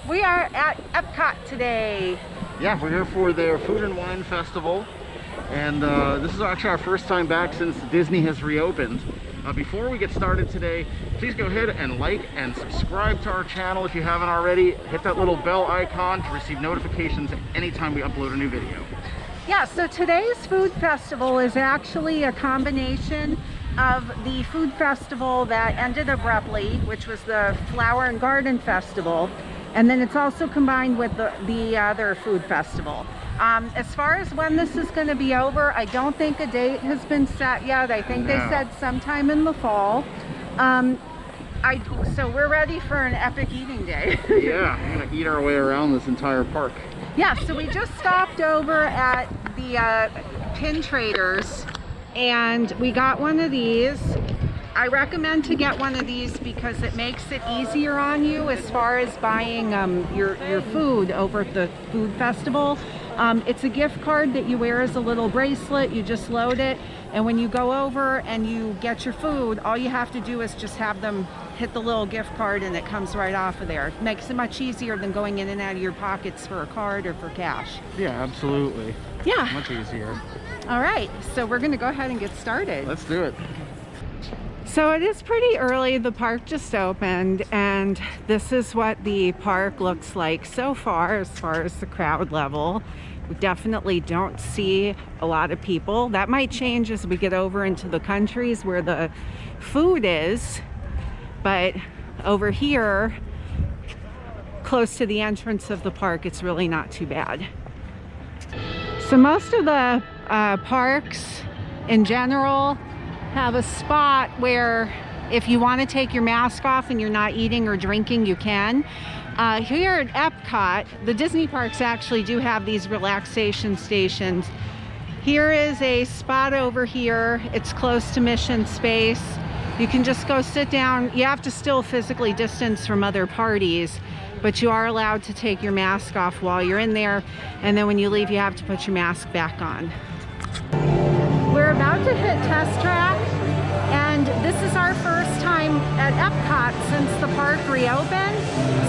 We are at Epcot today. Yeah, we're here for their Food and Wine Festival, and this is actually our first time back since Disney has reopened. Before we get started today, please go ahead and like and subscribe to our channel if you haven't already. Hit that little bell icon to receive notifications anytime we upload a new video. Yeah, so today's food festival is actually a combination of the food festival that ended abruptly, which was the Flower and Garden Festival, and then it's also combined with the other food festival. As far as when this is going to be over, I don't think a date has been set yet. I think they said sometime in the fall. So we're ready for an epic eating day. Yeah, we're going to eat our way around this entire park. Yeah, so we just stopped over at the Pin Traders and we got one of these. I recommend to get one of these because it makes it easier on you as far as buying your food over at the food festival. It's a gift card that you wear as a little bracelet. You just load it, and when you go over and you get your food, all you have to do is just have them hit the little gift card and it comes right off of there. It makes it much easier than going in and out of your pockets for a card or for cash. Yeah, absolutely. Yeah. Much easier. All right, so we're gonna go ahead and get started. Let's do it. So it is pretty early, the park just opened, and this is what the park looks like so far as the crowd level. We definitely don't see a lot of people. That might change as we get over into the countries where the food is, but over here, close to the entrance of the park, it's really not too bad. So most of the parks in general have a spot where if you want to take your mask off and you're not eating or drinking, you can. Here at Epcot, the Disney parks actually do have these relaxation stations. Here is a spot over here. It's close to Mission Space. You can just go sit down. You have to still physically distance from other parties, but you are allowed to take your mask off while you're in there, and then when you leave you have to put your mask back on. We're about to hit Test Track, and this is our first time at Epcot since the park reopened,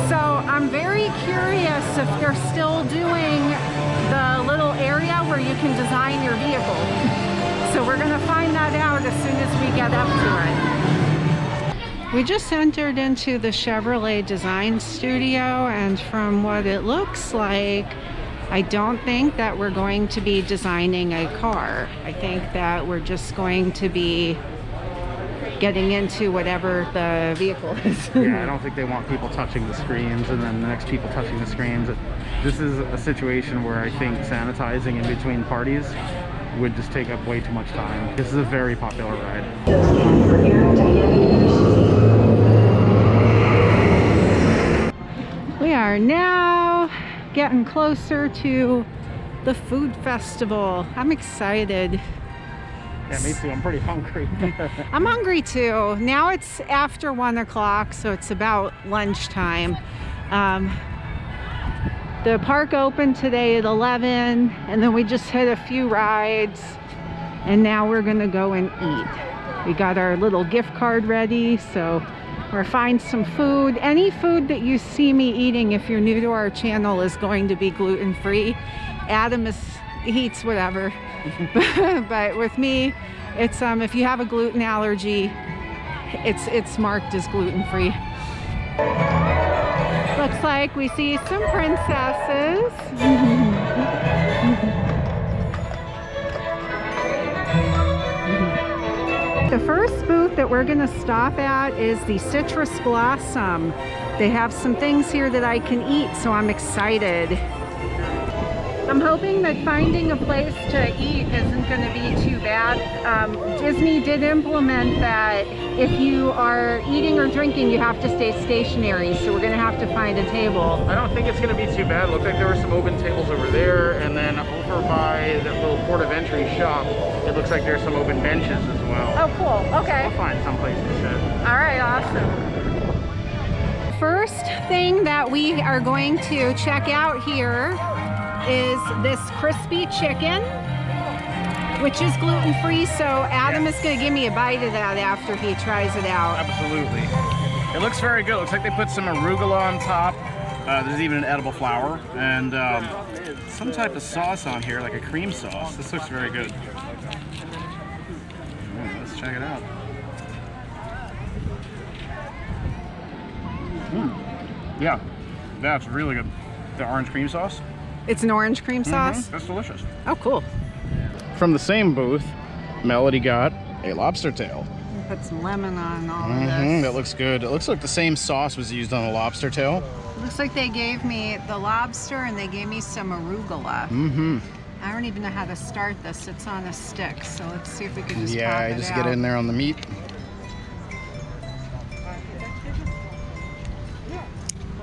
so I'm very curious if they're still doing the little area where you can design your vehicle. So we're going to find that out as soon as we get up to it. We just entered into the Chevrolet Design Studio, and from what it looks like, I don't think that we're going to be designing a car. I think that we're just going to be getting into whatever the vehicle is. Yeah, I don't think they want people touching the screens and then the next people touching the screens. This is a situation where I think sanitizing in between parties would just take up way too much time. This is a very popular ride. We are now getting closer to the food festival. I'm excited. Yeah, me too. I'm pretty hungry. I'm hungry too. Now it's after 1 o'clock, so it's about lunchtime. The park opened today at 11, and then we just hit a few rides, and now we're gonna go and eat. We got our little gift card ready, so we're find some food. Any food that you see me eating, if you're new to our channel, is going to be gluten-free. Adam eats whatever. But with me, it's if you have a gluten allergy, it's marked as gluten-free. Looks like we see some princesses. The first booth that we're gonna stop at is the Citrus Blossom. They have some things here that I can eat, so I'm excited. I'm hoping that finding a place to eat isn't going to be too bad. Disney did implement that if you are eating or drinking, you have to stay stationary, so we're going to have to find a table. I don't think it's going to be too bad. It looked like there were some open tables over there, and then over by the little port of entry shop, it looks like there's some open benches as well. Oh, cool. Okay. I'll find some place to sit. All right, awesome. First thing that we are going to check out here is this crispy chicken, which is gluten-free, so Adam is going to give me a bite of that after he tries it out. Absolutely. It looks very good. Looks like they put some arugula on top. There's even an edible flower and some type of sauce on here, like a cream sauce. This looks very good. Let's check it out. Yeah, that's really good. The orange cream sauce. It's an orange cream sauce? That's delicious. Oh, cool. From the same booth, Melody got a lobster tail. Put some lemon on all of this. That looks good. It looks like the same sauce was used on the lobster tail. Looks like they gave me the lobster and they gave me some arugula. I don't even know how to start this. It's on a stick, so let's see if we can just pop it Yeah, just get in there on the meat.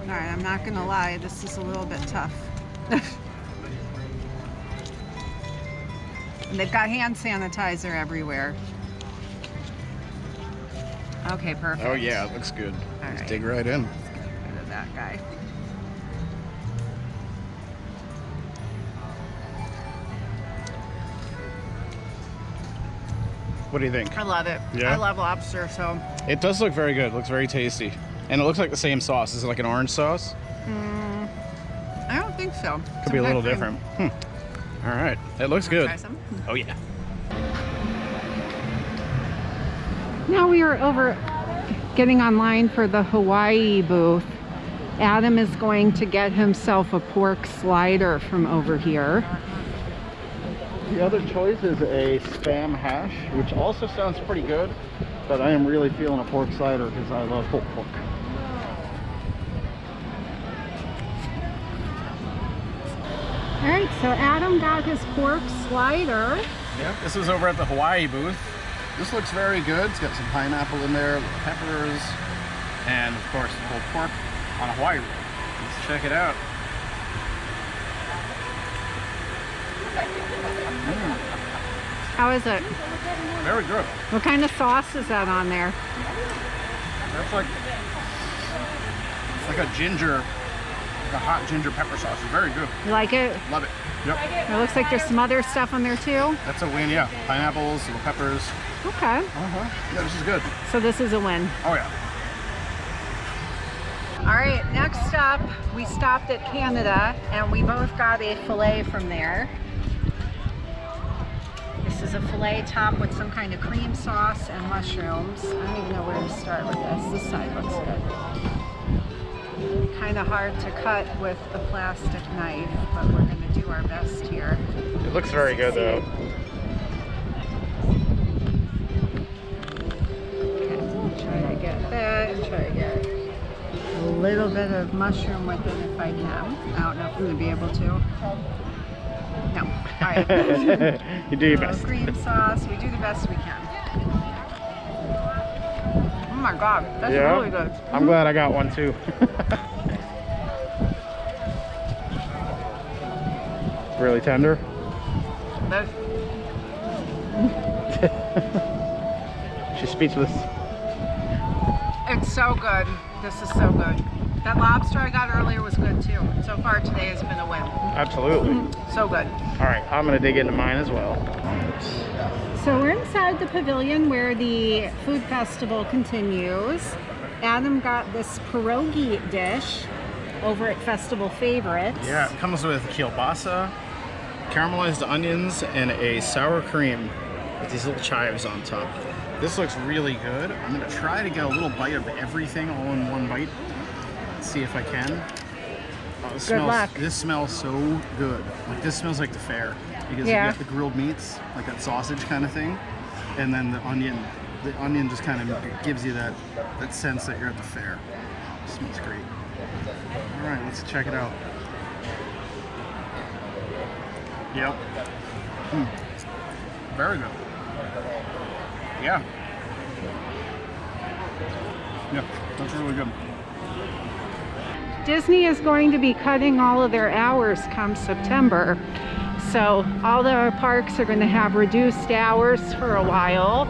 All right, I'm not gonna lie, this is a little bit tough. And they've got hand sanitizer everywhere. Okay, perfect. Oh yeah, it looks good. All Let's right. dig right in. Rid of that guy. What do you think? I love it. Yeah? I love lobster, so. It does look very good. It looks very tasty. And it looks like the same sauce. Is it like an orange sauce? I don't think so. Could be a little different. All right. It looks good. Try some? Oh yeah. Now we are over getting online for the Hawaii booth. Adam is going to get himself a pork slider from over here. The other choice is a Spam hash, which also sounds pretty good, but I am really feeling a pork slider because I love pulled pork. All right, so Adam got his pork slider. Yeah, this was over at the Hawaii booth. This looks very good. It's got some pineapple in there, little peppers, and of course the pulled pork on a Hawaii roll. Let's check it out. How is it? Very good. What kind of sauce is that on there? That's like a ginger, like a hot ginger pepper sauce. It's very good. You like it? Love it. Yep. It looks like there's some other stuff on there too. That's a win, yeah. Pineapples, little peppers. Okay. Yeah, this is good. So this is a win. Oh yeah. All right, next up, we stopped at Canada and we both got a filet from there. This is a filet topped with some kind of cream sauce and mushrooms. I don't even know where to start with this. This side looks good. Kind of hard to cut with a plastic knife, but we're going to do our best here. It looks very good though. Okay, try to get that and try to get a little bit of mushroom with it if I can. I don't know if I'm going to be able to. No. All right. You do your best. Cream sauce. We do the best we can. Oh my god, that's really good. I'm glad I got one too. Really tender. That's, She's speechless. it's so good. This is so good. That lobster I got earlier was good too. So far today has been a win. Absolutely. So good. All right, I'm gonna dig into mine as well. So we're inside the pavilion where the food festival continues. Adam got this pierogi dish over at Festival Favorites. Yeah, it comes with kielbasa, caramelized onions, and a sour cream with these little chives on top. This looks really good. I'm gonna try to get a little bite of everything all in one bite. Let's see if I can. Oh, this Good luck. This smells so good. Like this smells like the fair because Yeah. you get the grilled meats, like that sausage kind of thing, and then the onion. The onion just kind of gives you that sense that you're at the fair. It smells great. All right, let's check it out. Yep. Very good. Yeah. Yeah, that's really good. Disney is going to be cutting all of their hours come September. So all the parks are going to have reduced hours for a while.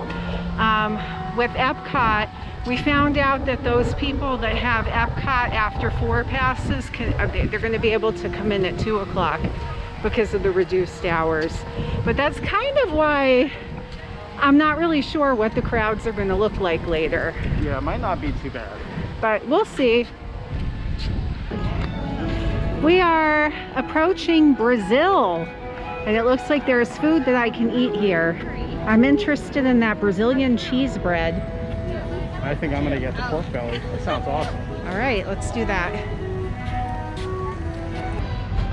With Epcot, we found out that those people that have Epcot after 4 passes, they're going to be able to come in at 2 o'clock because of the reduced hours. But that's kind of why I'm not really sure what the crowds are going to look like later. Yeah, it might not be too bad. But we'll see. We are approaching Brazil, and it looks like there's food that I can eat here. I'm interested in that Brazilian cheese bread. I think I'm gonna get the pork belly. That sounds awesome. All right, let's do that.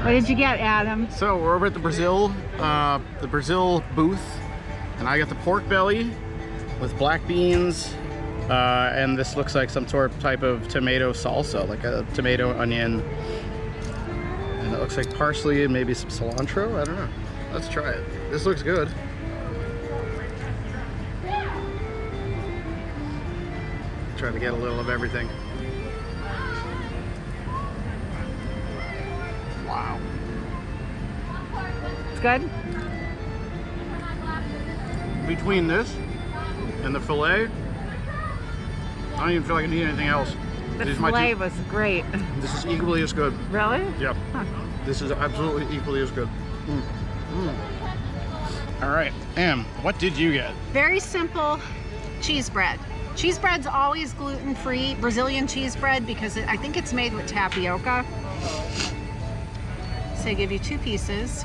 What did you get, Adam? So we're over at the Brazil booth, and I got the pork belly with black beans, and this looks like some sort of type of tomato salsa, like a tomato onion, and it looks like parsley and maybe some cilantro. I don't know. Let's try it. This looks good. Try to get a little of everything. Wow. It's good? Between this and the filet, I don't even feel like I need anything else. The filet was great. This is equally as good. Really? Yep. Huh. This is absolutely equally as good. All right, Em, what did you get? Very simple cheese bread. Cheese bread's always gluten-free, Brazilian cheese bread, because I think it's made with tapioca. So I give you 2 pieces.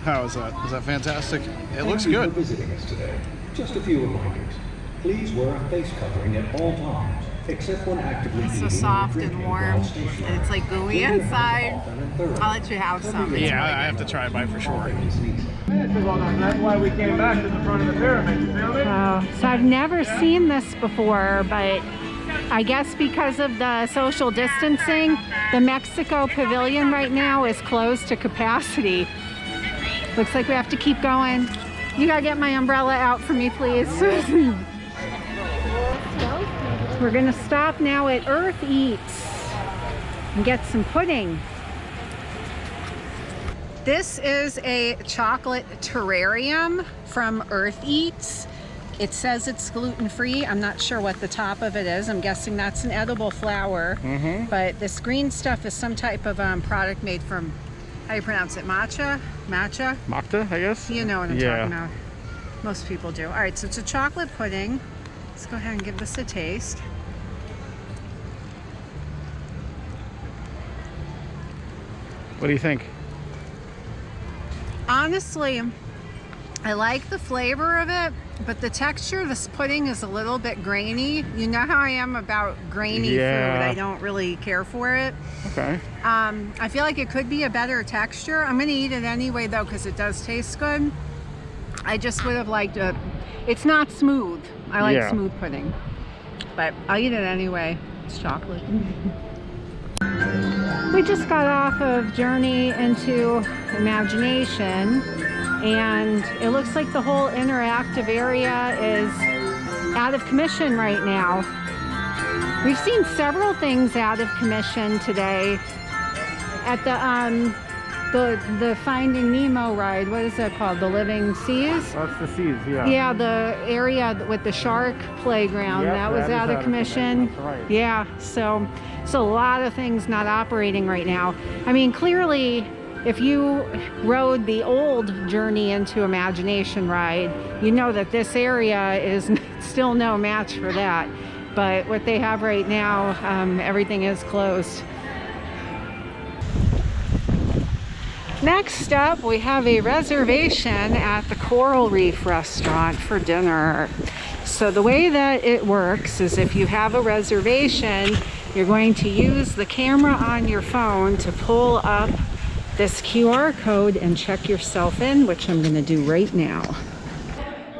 How is that? Is that fantastic? It looks Thank you good. for visiting us today. Just a few reminders. Please wear a face covering at all times, except when actively It's so eating or soft drinking and warm, while stationary. and it's like gooey Clean your hands inside. often and thoroughly. I'll let you have some. It's Yeah, really I have to try it by for sure. Coughing and sneezing. That's why we came back to the front of the pyramid, you feel me? So I've never seen this before, but I guess because of the social distancing, the Mexico Pavilion right now is closed to capacity. Looks like we have to keep going. You gotta get my umbrella out for me, please. We're gonna stop now at Earth Eats and get some pudding. This is a chocolate terrarium from Earth Eats. It says it's gluten-free. I'm not sure what the top of it is. I'm guessing that's an edible flour. But this green stuff is some type of product made from, how do you pronounce it? Matcha? Matcha? Makta, I guess? You know what I'm talking about. Most people do. All right, so it's a chocolate pudding. Let's go ahead and give this a taste. What do you think? Honestly, I like the flavor of it, but the texture of this pudding is a little bit grainy. You know how I am about grainy food. I don't really care for it. Okay. I feel like it could be a better texture. I'm gonna eat it anyway though, because it does taste good. I just would have liked it. It's not smooth. I like smooth pudding, but I'll eat it anyway. It's chocolate. We just got off of Journey into Imagination, and it looks like the whole interactive area is out of commission right now. We've seen several things out of commission today at the Finding Nemo ride. What is that called? The Living Seas? That's the seeds, yeah. Yeah, the area with the shark playground, Yep, that was that is out of commission. That's right. Yeah, so a lot of things not operating right now. I mean, clearly, if you rode the old Journey into Imagination ride, you know that this area is still no match for that. But what they have right now, everything is closed. Next up, we have a reservation at the Coral Reef restaurant for dinner. So the way that it works is if you have a reservation, you're going to use the camera on your phone to pull up this QR code and check yourself in, which I'm going to do right now.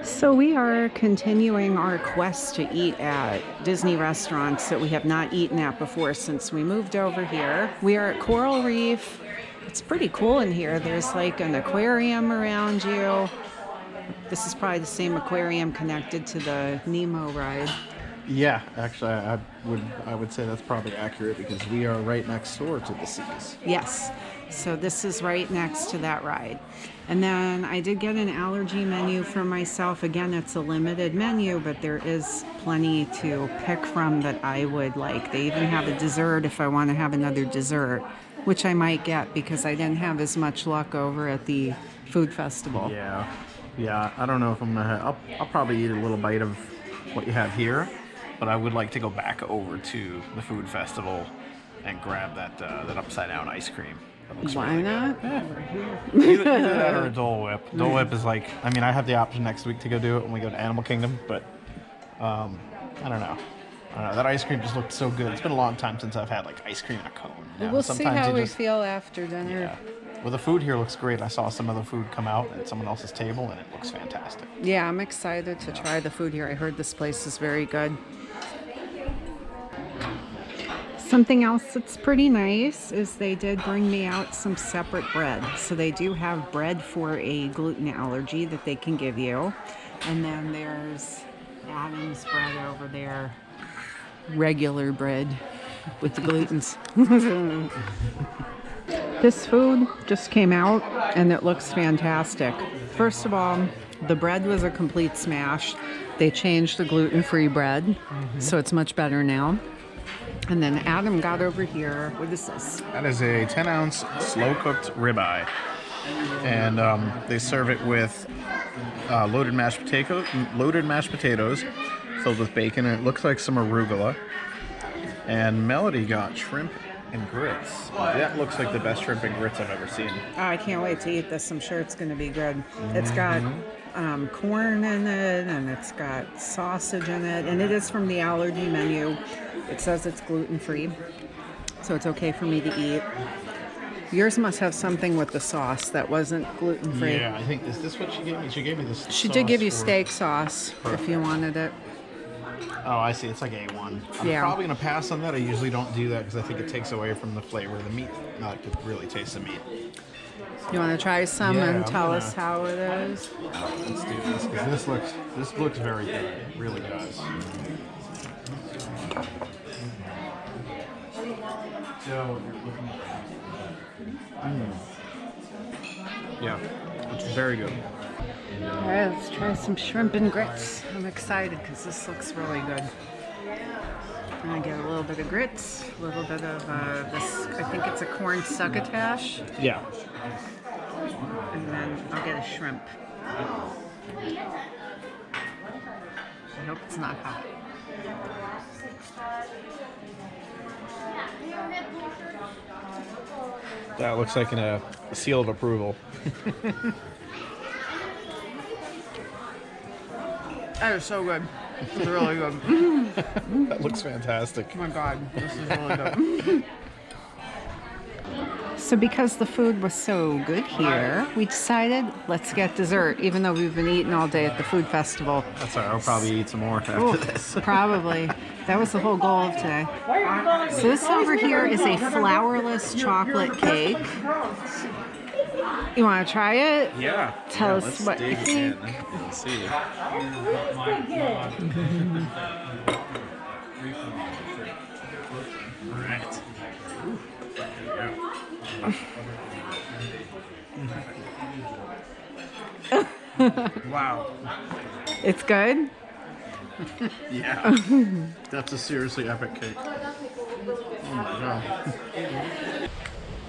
So we are continuing our quest to eat at Disney restaurants that we have not eaten at before since we moved over here. We are at Coral Reef. It's pretty cool in here. There's like an aquarium around you. This is probably the same aquarium connected to the Nemo ride. Yeah, actually, I would say that's probably accurate because we are right next door to the seas. Yes, so this is right next to that ride. And then I did get an allergy menu for myself. Again, it's a limited menu, but there is plenty to pick from that I would like. They even have a dessert if I want to have another dessert, which I might get because I didn't have as much luck over at the food festival. Yeah, I don't know if I'm gonna. I'll probably eat a little bite of what you have here, but I would like to go back over to the food festival and grab that upside down ice cream. That looks Why really not? good. Yeah. Either that or a Dole Whip. Dole Whip is like, I mean, I have the option next week to go do it when we go to Animal Kingdom, but I don't know. That ice cream just looked so good. It's been a long time since I've had like ice cream in a cone. You know, We'll see sometimes how you we just- feel after dinner. Yeah. Well, the food here looks great. I saw some of the food come out at someone else's table, and it looks fantastic. Yeah, I'm excited to try the food here. I heard this place is very good. Something else that's pretty nice is they did bring me out some separate bread. So they do have bread for a gluten allergy that they can give you. And then there's Adam's bread over there. Regular bread with the glutens. This food just came out and it looks fantastic. First of all, the bread was a complete smash. They changed the gluten-free bread, so it's much better now. And then Adam got over here. What is this? That is a 10-ounce slow-cooked ribeye, and they serve it with loaded mashed potatoes filled with bacon, and it looks like some arugula. And Melody got shrimp and grits. That looks like the best shrimp and grits I've ever seen. Oh, I can't wait to eat this. I'm sure it's going to be good. It's got corn in it, and it's got sausage in it, and it is from the Allergy Menu. It says it's gluten-free, so it's okay for me to eat. Yours must have something with the sauce that wasn't gluten-free. Yeah, I think, is this what she gave me? She gave me this She did give you for- steak sauce if you wanted it. Oh, I see. It's like A1. I'm Yeah. probably going to pass on that. I usually don't do that because I think it takes away from the flavor of the meat. Not to really taste the meat. You want to try some Yeah, and I'm tell gonna- us how it is? Let's do this because this looks very good. It really does. Yeah, it's very good. All right, let's try some shrimp and grits. I'm excited because this looks really good. I'm gonna get a little bit of grits, a little bit of this, I think it's a corn succotash, Yeah. and then I'll get a shrimp. I hope it's not hot. That looks like a seal of approval. That is so good. It's really good. That looks fantastic. Oh my God, this is really good. So because the food was so good here, we decided let's get dessert, even though we've been eating all day at the food festival. That's all right. I'll probably eat some more after Ooh, this. probably. That was the whole goal of today. So this over here is a flourless chocolate cake. You want to try it? Yeah. Tell us let's what you dig think. in and see. Right. Wow. It's good? Yeah. That's a seriously epic cake. Oh my god.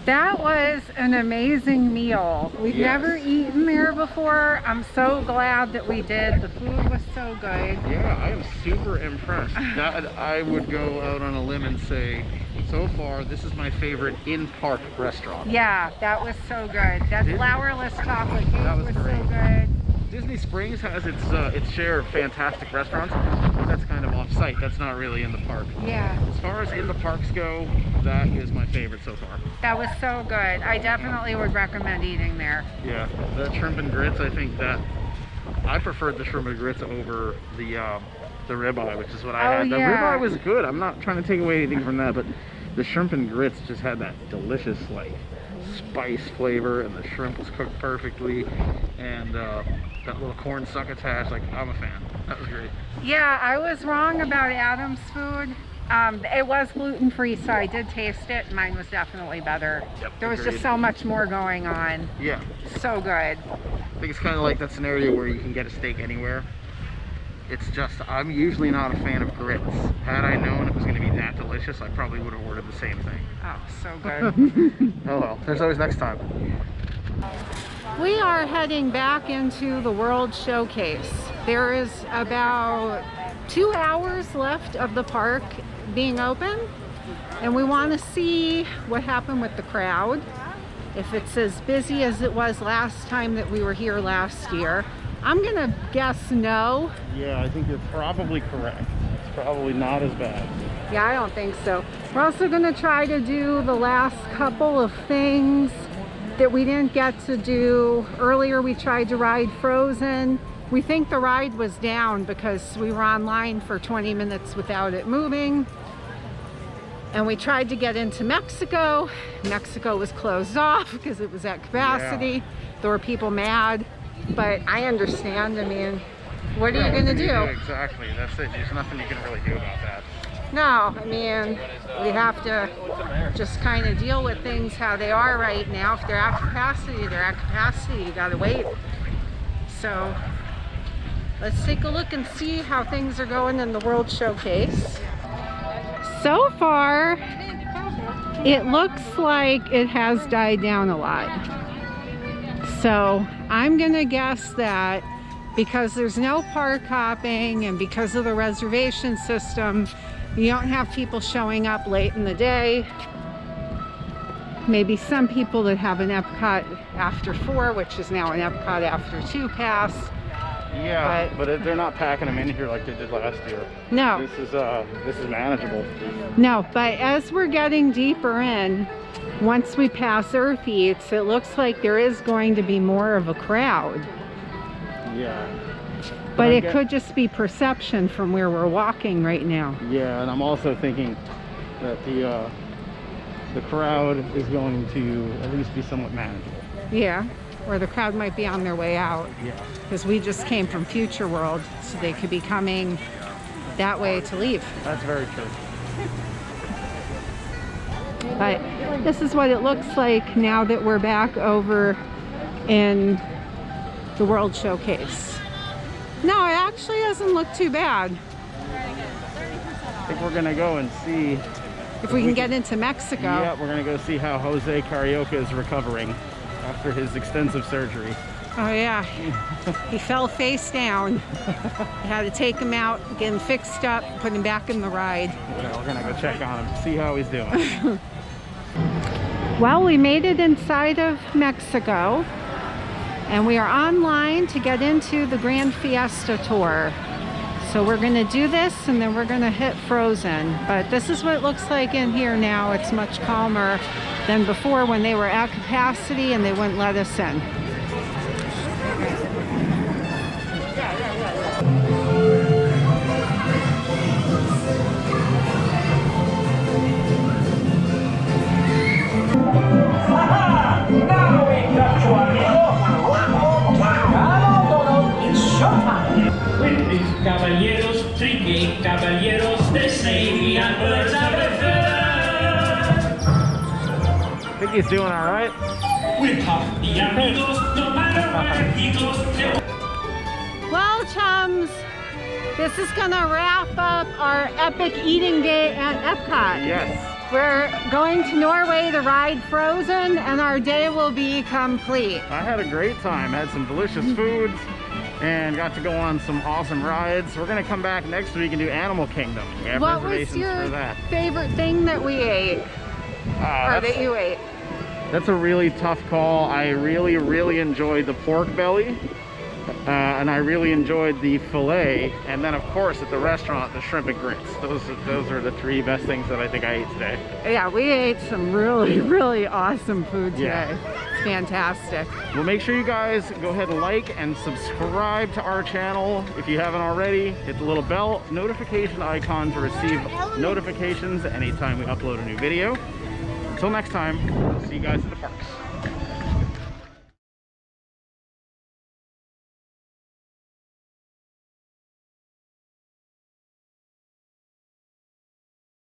That was an amazing meal. We've Yes. never eaten there before. I'm so glad that we did. The food was so good. Yeah, I am super impressed. That, I would go out on a limb and say, so far, this is my favorite in-park restaurant. Yeah, that was so good. That Disney- flourless chocolate cake That was was so great. good. Disney Springs has its share of fantastic restaurants, but that's kind of off-site. That's not really in the park. Yeah, As far as in the parks go, that is my favorite so far. that was so good. I definitely would recommend eating there. Yeah, that shrimp and grits, I think that I preferred the shrimp and grits over the ribeye, which is what I Oh, had. The yeah. ribeye was good. I'm not trying to take away anything from that, but the shrimp and grits just had that delicious like spice flavor, and the shrimp was cooked perfectly, and that little corn succotash, like, I'm a fan. That was great. Yeah, I was wrong about Adam's food. It was gluten-free, so I did taste it. Mine was definitely better. Yep, There was agreed. just so much more going on. Yeah, So good. I think it's kind of like that scenario where you can get a steak anywhere. It's just, I'm usually not a fan of grits. Had I known it was going to be that delicious, I probably would have ordered the same thing. Oh, so good. Oh well, there's always next time. We are heading back into the World Showcase. There is about 2 hours left of the park being open, and we want to see what happened with the crowd. If it's as busy as it was last time that we were here last year. I'm gonna guess no. Yeah, I think you're probably correct. It's probably not as bad. Yeah, I don't think so. We're also gonna try to do the last couple of things that we didn't get to do earlier. We tried to ride Frozen. We think the ride was down because we were online for 20 minutes without it moving. And we tried to get into Mexico. Mexico was closed off because it was at capacity. Yeah. There were people mad, but I understand. I mean, what are you gonna do? Exactly, that's it. There's nothing you can really do about that. No, I mean, we have to just kind of deal with things how they are right now. If they're at capacity, they're at capacity. You gotta wait. So let's take a look and see how things are going in the World Showcase. So far, it looks like it has died down a lot. So I'm gonna guess that because there's no park hopping and because of the reservation system, you don't have people showing up late in the day. Maybe some people that have an Epcot after 4, which is now an Epcot after 2 pass. Yeah, but they're not packing them in here like they did last year. No. This is manageable. No, but as we're getting deeper in, once we pass Earth Eats, it looks like there is going to be more of a crowd. Yeah. But it could just be perception from where we're walking right now. Yeah, and I'm also thinking that the crowd is going to at least be somewhat manageable. Yeah, or the crowd might be on their way out. Yeah. Because we just came from Future World, so they could be coming that way to leave. That's very true. But this is what it looks like now that we're back over in the World Showcase. No, it actually doesn't look too bad. I think we're gonna go and see if we can get into Mexico. Yeah, we're gonna go see how Jose Carioca is recovering after his extensive surgery. Oh yeah, he fell face down. We had to take him out, get him fixed up, put him back in the ride. Yeah, we're gonna go check on him, see how he's doing. Well, we made it inside of Mexico, and we are online to get into the Grand Fiesta tour. So we're gonna do this and then we're gonna hit Frozen. But this is what it looks like in here now. It's much calmer than before when they were at capacity and they wouldn't let us in. Caballeros, tricky caballeros, they say we are birds of a feather. I think he's doing all right. We're tough, the amigos, no matter where he goes. Well, chums, this is gonna wrap up our epic eating day at Epcot. Yes. We're going to Norway to ride Frozen, and our day will be complete. I had a great time. I had some delicious foods and got to go on some awesome rides. We're gonna come back next week and do Animal Kingdom. We have What was reservations your for that. favorite thing that we ate? Or that you ate? That's a really tough call. I really enjoyed the pork belly. And I really enjoyed the filet, and then of course at the restaurant the shrimp and grits. Those are the 3 best things that I think I ate today. Yeah, we ate some really awesome food today. Yeah. It's fantastic. Well, make sure you guys go ahead and like and subscribe to our channel if you haven't already. Hit the little bell notification icon to receive notifications anytime we upload a new video. Until next time, see you guys at the parks.